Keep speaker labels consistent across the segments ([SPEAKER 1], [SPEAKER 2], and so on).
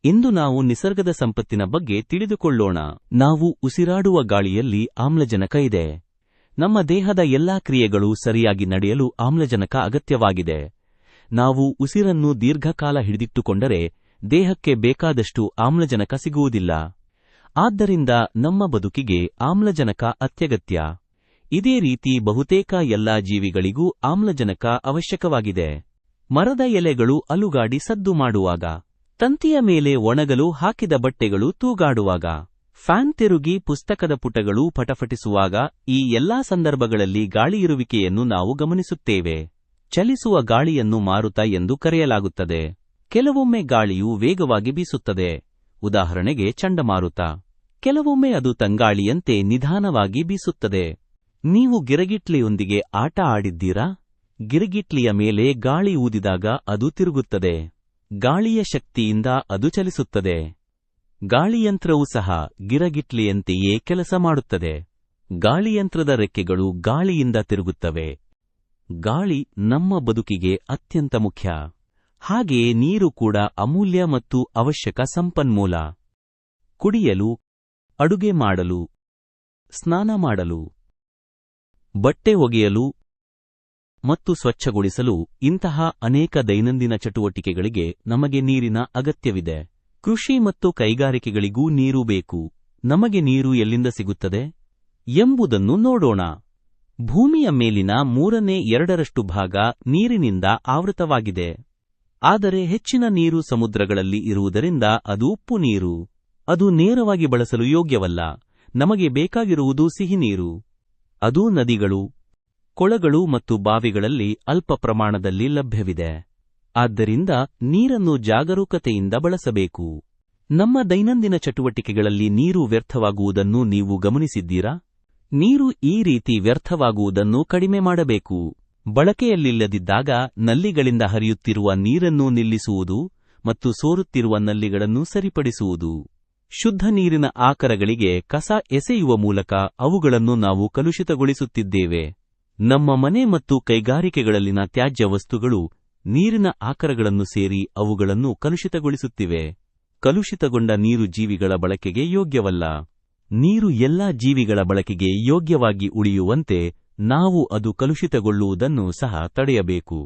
[SPEAKER 1] ಇಂದು ನಾವು ನಿಸರ್ಗದ ಸಂಪತ್ತಿನ ಬಗ್ಗೆ ತಿಳಿದುಕೊಳ್ಳೋಣ. ನಾವು ಉಸಿರಾಡುವ ಗಾಳಿಯಲ್ಲಿ ಆಮ್ಲಜನಕ ಇದೆ. ನಮ್ಮ ದೇಹದ ಎಲ್ಲಾ ಕ್ರಿಯೆಗಳು ಸರಿಯಾಗಿ ನಡೆಯಲು ಆಮ್ಲಜನಕ ಅಗತ್ಯವಾಗಿದೆ. ನಾವು ಉಸಿರನ್ನು ದೀರ್ಘಕಾಲ ಹಿಡಿದಿಟ್ಟುಕೊಂಡರೆ ದೇಹಕ್ಕೆ ಬೇಕಾದಷ್ಟು ಆಮ್ಲಜನಕ ಸಿಗುವುದಿಲ್ಲ. ಆದ್ದರಿಂದ ನಮ್ಮ ಬದುಕಿಗೆ ಆಮ್ಲಜನಕ ಅತ್ಯಗತ್ಯ. ಇದೇ ರೀತಿ ಬಹುತೇಕ ಎಲ್ಲಾ ಜೀವಿಗಳಿಗೂ ಆಮ್ಲಜನಕ ಅವಶ್ಯಕವಾಗಿದೆ. ಮರದ ಎಲೆಗಳು ಅಲುಗಾಡಿ ಸದ್ದು ಮಾಡುವಾಗ, ತಂತಿಯ ಮೇಲೆ ಒಣಗಲು ಹಾಕಿದ ಬಟ್ಟೆಗಳು ತೂಗಾಡುವಾಗ, ಫ್ಯಾನ್ ತಿರುಗಿ ಪುಸ್ತಕದ ಪುಟಗಳು ಪಟಪಟಿಸುವಾಗ ಈ ಎಲ್ಲಾ ಸಂದರ್ಭಗಳಲ್ಲಿ ಗಾಳಿಯಿರುವಿಕೆಯನ್ನು ನಾವು ಗಮನಿಸುತ್ತೇವೆ. ಚಲಿಸುವ ಗಾಳಿಯನ್ನು ಮಾರುತ ಎಂದು ಕರೆಯಲಾಗುತ್ತದೆ. ಕೆಲವೊಮ್ಮೆ ಗಾಳಿಯು ವೇಗವಾಗಿ ಬೀಸುತ್ತದೆ, ಉದಾಹರಣೆಗೆ ಚಂಡಮಾರುತ. ಕೆಲವೊಮ್ಮೆ ಅದು ತಂಗಾಳಿಯಂತೆ ನಿಧಾನವಾಗಿ ಬೀಸುತ್ತದೆ. ನೀವು ಗಿರಗಿಟ್ಲೆಯೊಂದಿಗೆ ಆಟ ಆಡಿದ್ದೀರಾ? ಗಿರಗಿಟ್ಲಿಯ ಮೇಲೆ ಗಾಳಿ ಊದಿದಾಗ ಅದು ತಿರುಗುತ್ತದೆ. ಗಾಳಿಯ ಶಕ್ತಿಯಿಂದ ಅದು ಚಲಿಸುತ್ತದೆ. ಗಾಳಿಯಂತ್ರವೂ ಸಹ ಗಿರಗಿಟ್ಲಿಯಂತೆಯೇ ಕೆಲಸ ಮಾಡುತ್ತದೆ. ಗಾಳಿಯಂತ್ರದ ರೆಕ್ಕೆಗಳು ಗಾಳಿಯಿಂದ ತಿರುಗುತ್ತವೆ. ಗಾಳಿ ನಮ್ಮ ಬದುಕಿಗೆ ಅತ್ಯಂತ ಮುಖ್ಯ. ಹಾಗೆಯೇ ನೀರು ಕೂಡ ಅಮೂಲ್ಯ ಮತ್ತು ಅವಶ್ಯಕ ಸಂಪನ್ಮೂಲ. ಕುಡಿಯಲು, ಅಡುಗೆ ಮಾಡಲು, ಸ್ನಾನ ಮಾಡಲು, ಬಟ್ಟೆ ಒಗೆಯಲು ಮತ್ತು ಸ್ವಚ್ಛಗೊಳಿಸಲು ಇಂತಹ ಅನೇಕ ದೈನಂದಿನ ಚಟುವಟಿಕೆಗಳಿಗೆ ನಮಗೆ ನೀರಿನ ಅಗತ್ಯವಿದೆ. ಕೃಷಿ ಮತ್ತು ಕೈಗಾರಿಕೆಗಳಿಗೂ ನೀರು ಬೇಕು. ನಮಗೆ ನೀರು ಎಲ್ಲಿಂದ ಸಿಗುತ್ತದೆ ಎಂಬುದನ್ನು ನೋಡೋಣ. ಭೂಮಿಯ ಮೇಲಿನ 2/3 ಭಾಗ ನೀರಿನಿಂದ ಆವೃತವಾಗಿದೆ. ಆದರೆ ಹೆಚ್ಚಿನ ನೀರು ಸಮುದ್ರಗಳಲ್ಲಿ ಇರುವುದರಿಂದ ಅದು ಉಪ್ಪು ನೀರು. ಅದು ನೇರವಾಗಿ ಬಳಸಲು ಯೋಗ್ಯವಲ್ಲ. ನಮಗೆ ಬೇಕಾಗಿರುವುದು ಸಿಹಿ ನೀರು. ಅದು ನದಿಗಳು, ಕೊಳಗಳು ಮತ್ತು ಬಾವಿಗಳಲ್ಲಿ ಅಲ್ಪ ಪ್ರಮಾಣದಲ್ಲಿ ಲಭ್ಯವಿದೆ. ಆದ್ದರಿಂದ ನೀರನ್ನು ಜಾಗರೂಕತೆಯಿಂದ ಬಳಸಬೇಕು. ನಮ್ಮ ದೈನಂದಿನ ಚಟುವಟಿಕೆಗಳಲ್ಲಿ ನೀರು ವ್ಯರ್ಥವಾಗುವುದನ್ನು ನೀವು ಗಮನಿಸಿದ್ದೀರಾ? ನೀರು ಈ ರೀತಿ ವ್ಯರ್ಥವಾಗುವುದನ್ನು ಕಡಿಮೆ ಮಾಡಬೇಕು. ಬಳಕೆಯಲ್ಲಿಲ್ಲದಿದ್ದಾಗ ನಲ್ಲಿಗಳಿಂದ ಹರಿಯುತ್ತಿರುವ ನೀರನ್ನು ನಿಲ್ಲಿಸುವುದು ಮತ್ತು ಸೋರುತ್ತಿರುವ ನಲ್ಲಿಗಳನ್ನು ಸರಿಪಡಿಸುವುದು. ಶುದ್ಧ ನೀರಿನ ಆಕರಗಳಿಗೆ ಕಸ ಎಸೆಯುವ ಮೂಲಕ ಅವುಗಳನ್ನು ನಾವು ಕಲುಷಿತಗೊಳಿಸುತ್ತಿದ್ದೇವೆ. ನಮ್ಮ ಮನೆ ಮತ್ತು ಕೈಗಾರಿಕೆಗಳಲ್ಲಿನ ತ್ಯಾಜ್ಯ ವಸ್ತುಗಳು ನೀರಿನ ಆಕರಗಳನ್ನು ಸೇರಿ ಅವುಗಳನ್ನು ಕಲುಷಿತಗೊಳಿಸುತ್ತಿವೆ. ಕಲುಷಿತಗೊಂಡ ನೀರು ಜೀವಿಗಳ ಬಳಕೆಗೆ ಯೋಗ್ಯವಲ್ಲ. ನೀರು ಎಲ್ಲಾ ಜೀವಿಗಳ ಬಳಕೆಗೆ ಯೋಗ್ಯವಾಗಿ ಉಳಿಯುವಂತೆ ನಾವು ಅದು ಕಲುಷಿತಗೊಳ್ಳುವುದನ್ನು ಸಹ ತಡೆಯಬೇಕು.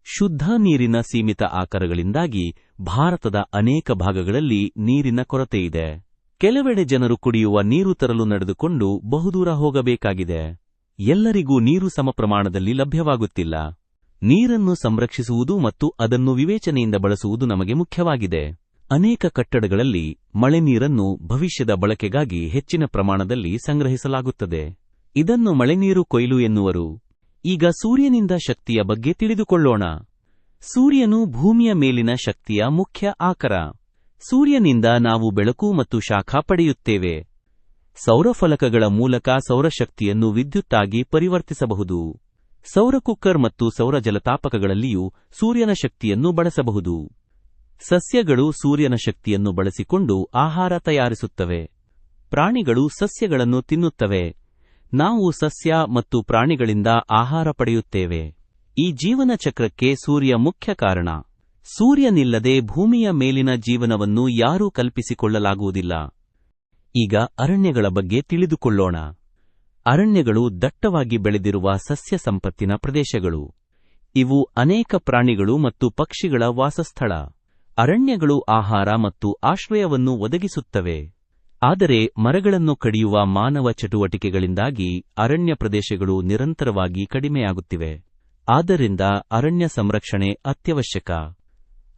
[SPEAKER 1] ಶುದ್ಧ ನೀರಿನ ಸೀಮಿತ ಆಕರಗಳಿಂದಾಗಿ ಭಾರತದ ಅನೇಕ ಭಾಗಗಳಲ್ಲಿ ನೀರಿನ ಕೊರತೆಯಿದೆ. ಕೆಲವೆಡೆ ಜನರು ಕುಡಿಯುವ ನೀರು ತರಲು ನಡೆದುಕೊಂಡು ಬಹುದೂರ ಹೋಗಬೇಕಾಗಿದೆ. ಎಲ್ಲರಿಗೂ ನೀರು ಸಮಪ್ರಮಾಣದಲ್ಲಿ ಲಭ್ಯವಾಗುತ್ತಿಲ್ಲ. ನೀರನ್ನು ಸಂರಕ್ಷಿಸುವುದು ಮತ್ತು ಅದನ್ನು ವಿವೇಚನೆಯಿಂದ ಬಳಸುವುದು ನಮಗೆ ಮುಖ್ಯವಾಗಿದೆ. ಅನೇಕ ಕಟ್ಟಡಗಳಲ್ಲಿ ಮಳೆ ನೀರನ್ನು ಭವಿಷ್ಯದ ಬಳಕೆಗಾಗಿ ಹೆಚ್ಚಿನ ಪ್ರಮಾಣದಲ್ಲಿ ಸಂಗ್ರಹಿಸಲಾಗುತ್ತದೆ. ಇದನ್ನು ಮಳೆನೀರು ಕೊಯ್ಲು ಎನ್ನುವರು. ಈಗ ಸೂರ್ಯನಿಂದ ಶಕ್ತಿಯ ಬಗ್ಗೆ ತಿಳಿದುಕೊಳ್ಳೋಣ. ಸೂರ್ಯನು ಭೂಮಿಯ ಮೇಲಿನ ಶಕ್ತಿಯ ಮುಖ್ಯ ಆಕರ. ಸೂರ್ಯನಿಂದ ನಾವು ಬೆಳಕು ಮತ್ತು ಶಾಖ ಪಡೆಯುತ್ತೇವೆ. ಸೌರಫಲಕಗಳ ಮೂಲಕ ಸೌರಶಕ್ತಿಯನ್ನು ವಿದ್ಯುತ್ತಾಗಿ ಪರಿವರ್ತಿಸಬಹುದು. ಸೌರ ಕುಕ್ಕರ್ ಮತ್ತು ಸೌರ ಜಲತಾಪಕಗಳಲ್ಲಿಯೂ ಸೂರ್ಯನ ಶಕ್ತಿಯನ್ನು ಬಳಸಬಹುದು. ಸಸ್ಯಗಳು ಸೂರ್ಯನ ಶಕ್ತಿಯನ್ನು ಬಳಸಿಕೊಂಡು ಆಹಾರ ತಯಾರಿಸುತ್ತವೆ. ಪ್ರಾಣಿಗಳು ಸಸ್ಯಗಳನ್ನು ತಿನ್ನುತ್ತವೆ. ನಾವು ಸಸ್ಯ ಮತ್ತು ಪ್ರಾಣಿಗಳಿಂದ ಆಹಾರ ಪಡೆಯುತ್ತೇವೆ. ಈ ಜೀವನ ಚಕ್ರಕ್ಕೆ ಸೂರ್ಯ ಮುಖ್ಯ ಕಾರಣ. ಸೂರ್ಯನಿಲ್ಲದೆ ಭೂಮಿಯ ಮೇಲಿನ ಜೀವನವನ್ನು ಯಾರೂ ಕಲ್ಪಿಸಿಕೊಳ್ಳಲಾಗುವುದಿಲ್ಲ. ಈಗ ಅರಣ್ಯಗಳ ಬಗ್ಗೆ ತಿಳಿದುಕೊಳ್ಳೋಣ. ಅರಣ್ಯಗಳು ದಟ್ಟವಾಗಿ ಬೆಳೆದಿರುವ ಸಸ್ಯ ಸಂಪತ್ತಿನ ಪ್ರದೇಶಗಳು. ಇವು ಅನೇಕ ಪ್ರಾಣಿಗಳು ಮತ್ತು ಪಕ್ಷಿಗಳ ವಾಸಸ್ಥಳ. ಅರಣ್ಯಗಳು ಆಹಾರ ಮತ್ತು ಆಶ್ರಯವನ್ನು ಒದಗಿಸುತ್ತವೆ. ಆದರೆ ಮರಗಳನ್ನು ಕಡಿಯುವ ಮಾನವ ಚಟುವಟಿಕೆಗಳಿಂದಾಗಿ ಅರಣ್ಯ ಪ್ರದೇಶಗಳು ನಿರಂತರವಾಗಿ ಕಡಿಮೆಯಾಗುತ್ತಿವೆ. ಆದ್ದರಿಂದ ಅರಣ್ಯ ಸಂರಕ್ಷಣೆ ಅತ್ಯವಶ್ಯಕ.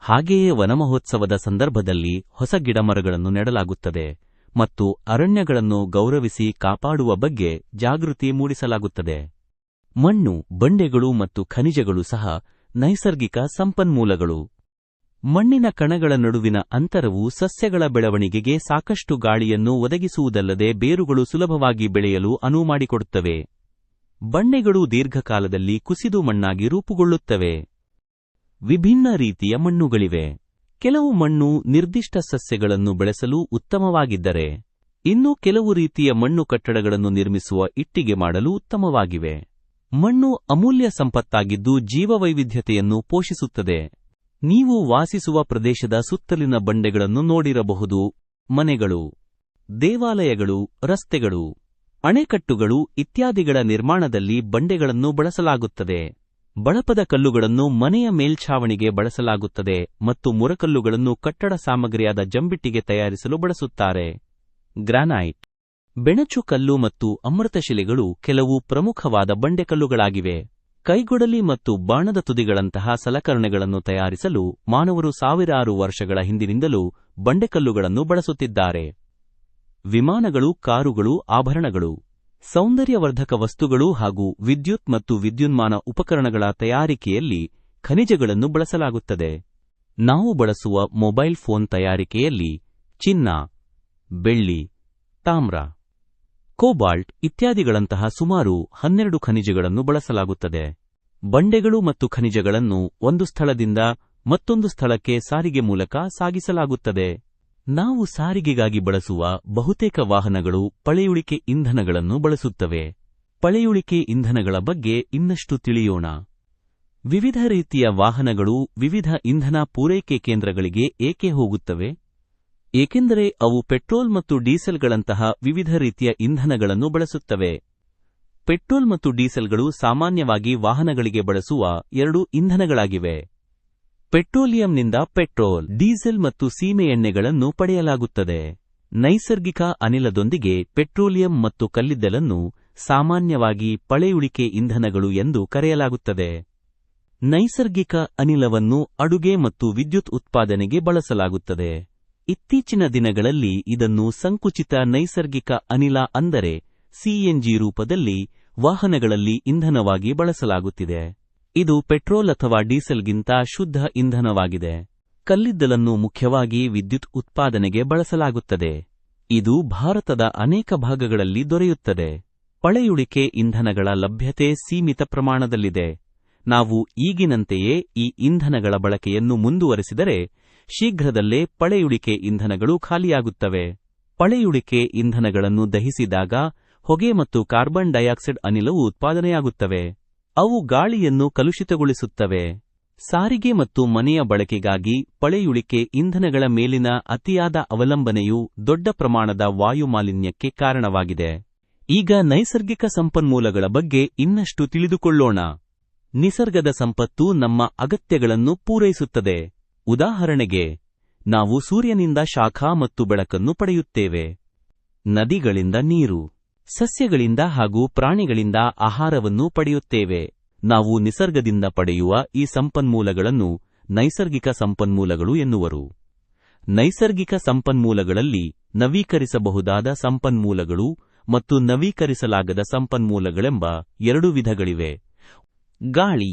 [SPEAKER 1] ಹಾಗೆಯೇ ವನಮಹೋತ್ಸವದ ಸಂದರ್ಭದಲ್ಲಿ ಹೊಸ ಗಿಡಮರಗಳನ್ನು ನೆಡಲಾಗುತ್ತದೆ ಮತ್ತು ಅರಣ್ಯಗಳನ್ನು ಗೌರವಿಸಿ ಕಾಪಾಡುವ ಬಗ್ಗೆ ಜಾಗೃತಿ ಮೂಡಿಸಲಾಗುತ್ತದೆ. ಮಣ್ಣು, ಬಂಡೆಗಳು ಮತ್ತು ಖನಿಜಗಳು ಸಹ ನೈಸರ್ಗಿಕ ಸಂಪನ್ಮೂಲಗಳು. ಮಣ್ಣಿನ ಕಣಗಳ ನಡುವಿನ ಅಂತರವು ಸಸ್ಯಗಳ ಬೆಳವಣಿಗೆಗೆ ಸಾಕಷ್ಟು ಗಾಳಿಯನ್ನು ಒದಗಿಸುವುದಲ್ಲದೆ ಬೇರುಗಳು ಸುಲಭವಾಗಿ ಬೆಳೆಯಲು ಅನುವು ಮಾಡಿಕೊಡುತ್ತವೆ. ಬಂಡೆಗಳು ದೀರ್ಘಕಾಲದಲ್ಲಿ ಕುಸಿದು ಮಣ್ಣಾಗಿ ರೂಪುಗೊಳ್ಳುತ್ತವೆ. ವಿಭಿನ್ನ ರೀತಿಯ ಮಣ್ಣುಗಳಿವೆ. ಕೆಲವು ಮಣ್ಣು ನಿರ್ದಿಷ್ಟ ಸಸ್ಯಗಳನ್ನು ಬೆಳೆಸಲು ಉತ್ತಮವಾಗಿದ್ದರೆ, ಇನ್ನು ಕೆಲವು ರೀತಿಯ ಮಣ್ಣು ಕಟ್ಟಡಗಳನ್ನು ನಿರ್ಮಿಸುವ ಇಟ್ಟಿಗೆ ಮಾಡಲು ಉತ್ತಮವಾಗಿವೆ. ಮಣ್ಣು ಅಮೂಲ್ಯ ಸಂಪತ್ತಾಗಿದ್ದು ಜೀವವೈವಿಧ್ಯತೆಯನ್ನು ಪೋಷಿಸುತ್ತದೆ. ನೀವು ವಾಸಿಸುವ ಪ್ರದೇಶದ ಸುತ್ತಲಿನ ಬಂಡೆಗಳನ್ನು ನೋಡಿರಬಹುದು. ಮನೆಗಳು, ದೇವಾಲಯಗಳು, ರಸ್ತೆಗಳು, ಅಣೆಕಟ್ಟುಗಳು ಇತ್ಯಾದಿಗಳ ನಿರ್ಮಾಣದಲ್ಲಿ ಬಂಡೆಗಳನ್ನು ಬಳಸಲಾಗುತ್ತದೆ. ಬಳಪದ ಕಲ್ಲುಗಳನ್ನು ಮನೆಯ ಮೇಲ್ಛಾವಣಿಗೆ ಬಳಸಲಾಗುತ್ತದೆ ಮತ್ತು ಮುರಕಲ್ಲುಗಳನ್ನು ಕಟ್ಟಡ ಸಾಮಗ್ರಿಯಾದ ಜಂಬಿಟ್ಟಿಗೆ ತಯಾರಿಸಲು ಬಳಸುತ್ತಾರೆ. ಗ್ರಾನೈಟ್, ಬೆಣಚು ಕಲ್ಲು ಮತ್ತು ಅಮೃತಶಿಲೆಗಳು ಕೆಲವು ಪ್ರಮುಖವಾದ ಬಂಡೆಕಲ್ಲುಗಳಾಗಿವೆ. ಕೈಗೊಡಲಿ ಮತ್ತು ಬಾಣದ ತುದಿಗಳಂತಹ ಸಲಕರಣೆಗಳನ್ನು ತಯಾರಿಸಲು ಮಾನವರು ಸಾವಿರಾರು ವರ್ಷಗಳ ಹಿಂದಿನಿಂದಲೂ ಬಂಡೆಕಲ್ಲುಗಳನ್ನು ಬಳಸುತ್ತಿದ್ದಾರೆ. ವಿಮಾನಗಳು, ಕಾರುಗಳು, ಆಭರಣಗಳು, ಸೌಂದರ್ಯವರ್ಧಕ ವಸ್ತುಗಳು ಹಾಗೂ ವಿದ್ಯುತ್ ಮತ್ತು ವಿದ್ಯುನ್ಮಾನ ಉಪಕರಣಗಳ ತಯಾರಿಕೆಯಲ್ಲಿ ಖನಿಜಗಳನ್ನು ಬಳಸಲಾಗುತ್ತದೆ. ನಾವು ಬಳಸುವ ಮೊಬೈಲ್ ಫೋನ್ ತಯಾರಿಕೆಯಲ್ಲಿ ಚಿನ್ನ, ಬೆಳ್ಳಿ, ತಾಮ್ರ, ಕೋಬಾಲ್ಟ್ ಇತ್ಯಾದಿಗಳಂತಹ ಸುಮಾರು 12 ಖನಿಜಗಳನ್ನು ಬಳಸಲಾಗುತ್ತದೆ. ಬಂಡೆಗಳು ಮತ್ತು ಖನಿಜಗಳನ್ನು ಒಂದು ಸ್ಥಳದಿಂದ ಮತ್ತೊಂದು ಸ್ಥಳಕ್ಕೆ ಸಾರಿಗೆ ಮೂಲಕ ಸಾಗಿಸಲಾಗುತ್ತದೆ. ನಾವು ಸಾರಿಗೆಗಾಗಿ ಬಳಸುವ ಬಹುತೇಕ ವಾಹನಗಳು ಪಳೆಯುಳಿಕೆ ಇಂಧನಗಳನ್ನು ಬಳಸುತ್ತವೆ. ಪಳೆಯುಳಿಕೆ ಇಂಧನಗಳ ಬಗ್ಗೆ ಇನ್ನಷ್ಟು ತಿಳಿಯೋಣ. ವಿವಿಧ ರೀತಿಯ ವಾಹನಗಳು ವಿವಿಧ ಇಂಧನ ಪೂರೈಕೆ ಕೇಂದ್ರಗಳಿಗೆ ಏಕೆ ಹೋಗುತ್ತವೆ? ಏಕೆಂದರೆ ಅವು ಪೆಟ್ರೋಲ್ ಮತ್ತು ಡೀಸೆಲ್ಗಳಂತಹ ವಿವಿಧ ರೀತಿಯ ಇಂಧನಗಳನ್ನು ಬಳಸುತ್ತವೆ. ಪೆಟ್ರೋಲ್ ಮತ್ತು ಡೀಸೆಲ್ಗಳು ಸಾಮಾನ್ಯವಾಗಿ ವಾಹನಗಳಿಗೆ ಬಳಸುವ 2 ಇಂಧನಗಳಾಗಿವೆ. ಪೆಟ್ರೋಲಿಯಂನಿಂದ ಪೆಟ್ರೋಲ್, ಡೀಸೆಲ್ ಮತ್ತು ಸೀಮೆ ಎಣ್ಣೆಗಳನ್ನು ಪಡೆಯಲಾಗುತ್ತದೆ. ನೈಸರ್ಗಿಕ ಅನಿಲದೊಂದಿಗೆ ಪೆಟ್ರೋಲಿಯಂ ಮತ್ತು ಕಲ್ಲಿದ್ದಲನ್ನು ಸಾಮಾನ್ಯವಾಗಿ ಪಳೆಯುಳಿಕೆ ಇಂಧನಗಳು ಎಂದು ಕರೆಯಲಾಗುತ್ತದೆ. ನೈಸರ್ಗಿಕ ಅನಿಲವನ್ನು ಅಡುಗೆ ಮತ್ತು ವಿದ್ಯುತ್ ಉತ್ಪಾದನೆಗೆ ಬಳಸಲಾಗುತ್ತದೆ. ಇತ್ತೀಚಿನ ದಿನಗಳಲ್ಲಿ ಇದನ್ನು ಸಂಕುಚಿತ ನೈಸರ್ಗಿಕ ಅನಿಲ ಅಂದರೆ ಸಿಎನ್ಜಿ ರೂಪದಲ್ಲಿ ವಾಹನಗಳಲ್ಲಿ ಇಂಧನವಾಗಿ ಬಳಸಲಾಗುತ್ತಿದೆ. ಇದು ಪೆಟ್ರೋಲ್ ಅಥವಾ ಡೀಸೆಲ್ಗಿಂತ ಶುದ್ಧ ಇಂಧನವಾಗಿದೆ. ಕಲ್ಲಿದ್ದಲನ್ನು ಮುಖ್ಯವಾಗಿ ವಿದ್ಯುತ್ ಉತ್ಪಾದನೆಗೆ ಬಳಸಲಾಗುತ್ತದೆ. ಇದು ಭಾರತದ ಅನೇಕ ಭಾಗಗಳಲ್ಲಿ ದೊರೆಯುತ್ತದೆ. ಪಳೆಯುಳಿಕೆ ಇಂಧನಗಳ ಲಭ್ಯತೆ ಸೀಮಿತ ಪ್ರಮಾಣದಲ್ಲಿದೆ. ನಾವು ಈಗಿನಂತೆಯೇ ಈ ಇಂಧನಗಳ ಬಳಕೆಯನ್ನು ಮುಂದುವರೆಸಿದರೆ ಶೀಘ್ರದಲ್ಲೇ ಪಳೆಯುಳಿಕೆ ಇಂಧನಗಳು ಖಾಲಿಯಾಗುತ್ತವೆ. ಪಳೆಯುಳಿಕೆ ಇಂಧನಗಳನ್ನು ದಹಿಸಿದಾಗ ಹೊಗೆ ಮತ್ತು ಕಾರ್ಬನ್ ಡೈಆಕ್ಸೈಡ್ ಅನಿಲವು ಉತ್ಪಾದನೆಯಾಗುತ್ತವೆ. ಅವು ಗಾಳಿಯನ್ನು ಕಲುಷಿತಗೊಳಿಸುತ್ತವೆ. ಸಾರಿಗೆ ಮತ್ತು ಮನೆಯ ಬಳಕೆಗಾಗಿ ಪಳೆಯುಳಿಕೆ ಇಂಧನಗಳ ಮೇಲಿನ ಅತಿಯಾದ ಅವಲಂಬನೆಯು ದೊಡ್ಡ ಪ್ರಮಾಣದ ವಾಯು ಮಾಲಿನ್ಯಕ್ಕೆ ಕಾರಣವಾಗಿದೆ. ಈಗ ನೈಸರ್ಗಿಕ ಸಂಪನ್ಮೂಲಗಳ ಬಗ್ಗೆ ಇನ್ನಷ್ಟು ತಿಳಿದುಕೊಳ್ಳೋಣ. ನಿಸರ್ಗದ ಸಂಪತ್ತು ನಮ್ಮ ಅಗತ್ಯಗಳನ್ನು ಪೂರೈಸುತ್ತದೆ. ಉದಾಹರಣೆಗೆ, ನಾವು ಸೂರ್ಯನಿಂದ ಶಾಖ ಮತ್ತು ಬೆಳಕನ್ನು ಪಡೆಯುತ್ತೇವೆ. ನದಿಗಳಿಂದ ನೀರು, ಸಸ್ಯಗಳಿಂದ ಹಾಗೂ ಪ್ರಾಣಿಗಳಿಂದ ಆಹಾರವನ್ನು ಪಡೆಯುತ್ತೇವೆ. ನಾವು ನಿಸರ್ಗದಿಂದ ಪಡೆಯುವ ಈ ಸಂಪನ್ಮೂಲಗಳನ್ನು ನೈಸರ್ಗಿಕ ಸಂಪನ್ಮೂಲಗಳು ಎನ್ನುವರು. ನೈಸರ್ಗಿಕ ಸಂಪನ್ಮೂಲಗಳಲ್ಲಿ ನವೀಕರಿಸಬಹುದಾದ ಸಂಪನ್ಮೂಲಗಳು ಮತ್ತು ನವೀಕರಿಸಲಾಗದ ಸಂಪನ್ಮೂಲಗಳೆಂಬ 2 ವಿಧಗಳಿವೆ. ಗಾಳಿ,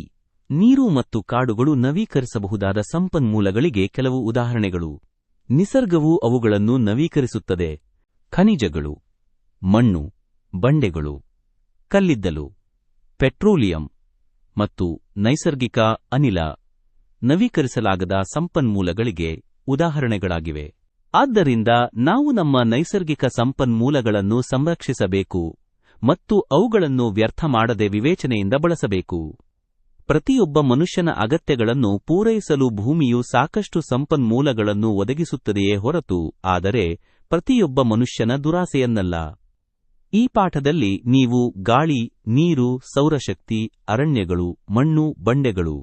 [SPEAKER 1] ನೀರು ಮತ್ತು ಕಾಡುಗಳು ನವೀಕರಿಸಬಹುದಾದ ಸಂಪನ್ಮೂಲಗಳಿಗೆ ಕೆಲವು ಉದಾಹರಣೆಗಳು. ನಿಸರ್ಗವು ಅವುಗಳನ್ನು ನವೀಕರಿಸುತ್ತದೆ. ಖನಿಜಗಳು, ಮಣ್ಣು, ಬಂಡೆಗಳು, ಕಲ್ಲಿದ್ದಲು, ಪೆಟ್ರೋಲಿಯಂ ಮತ್ತು ನೈಸರ್ಗಿಕ ಅನಿಲ ನವೀಕರಿಸಲಾಗದ ಸಂಪನ್ಮೂಲಗಳಿಗೆ ಉದಾಹರಣೆಗಳಾಗಿವೆ. ಆದ್ದರಿಂದ ನಾವು ನಮ್ಮ ನೈಸರ್ಗಿಕ ಸಂಪನ್ಮೂಲಗಳನ್ನು ಸಂರಕ್ಷಿಸಬೇಕು ಮತ್ತು ಅವುಗಳನ್ನು ವ್ಯರ್ಥ ಮಾಡದೆ ವಿವೇಚನೆಯಿಂದ ಬಳಸಬೇಕು. ಪ್ರತಿಯೊಬ್ಬ ಮನುಷ್ಯನ ಅಗತ್ಯಗಳನ್ನು ಪೂರೈಸಲು ಭೂಮಿಯು ಸಾಕಷ್ಟು ಸಂಪನ್ಮೂಲಗಳನ್ನು ಒದಗಿಸುತ್ತದೆಯೇ ಹೊರತು ಆದರೆ ಪ್ರತಿಯೊಬ್ಬ ಮನುಷ್ಯನ ದುರಾಸೆಯನ್ನಲ್ಲ. ಈ ಪಾಠದಲ್ಲಿ ನೀವು ಗಾಳಿ, ನೀರು, ಸೌರಶಕ್ತಿ, ಅರಣ್ಯಗಳು, ಮಣ್ಣು, ಬಂಡೆಗಳು,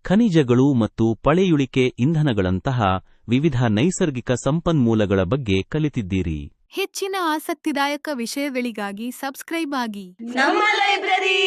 [SPEAKER 1] ಖನಿಜಗಳು ಮತ್ತು ಪಳೆಯುಳಿಕೆ ಇಂಧನಗಳಂತಹ ವಿವಿಧ ನೈಸರ್ಗಿಕ ಸಂಪನ್ಮೂಲಗಳ ಬಗ್ಗೆ ಕಲಿತಿದ್ದೀರಿ.
[SPEAKER 2] ಹೆಚ್ಚಿನ ಆಸಕ್ತಿದಾಯಕ ವಿಷಯಗಳಿಗಾಗಿ ಸಬ್ಸ್ಕ್ರೈಬ್ ಆಗಿ
[SPEAKER 3] ನಮ್ಮ ಲೈಬ್ರರಿ.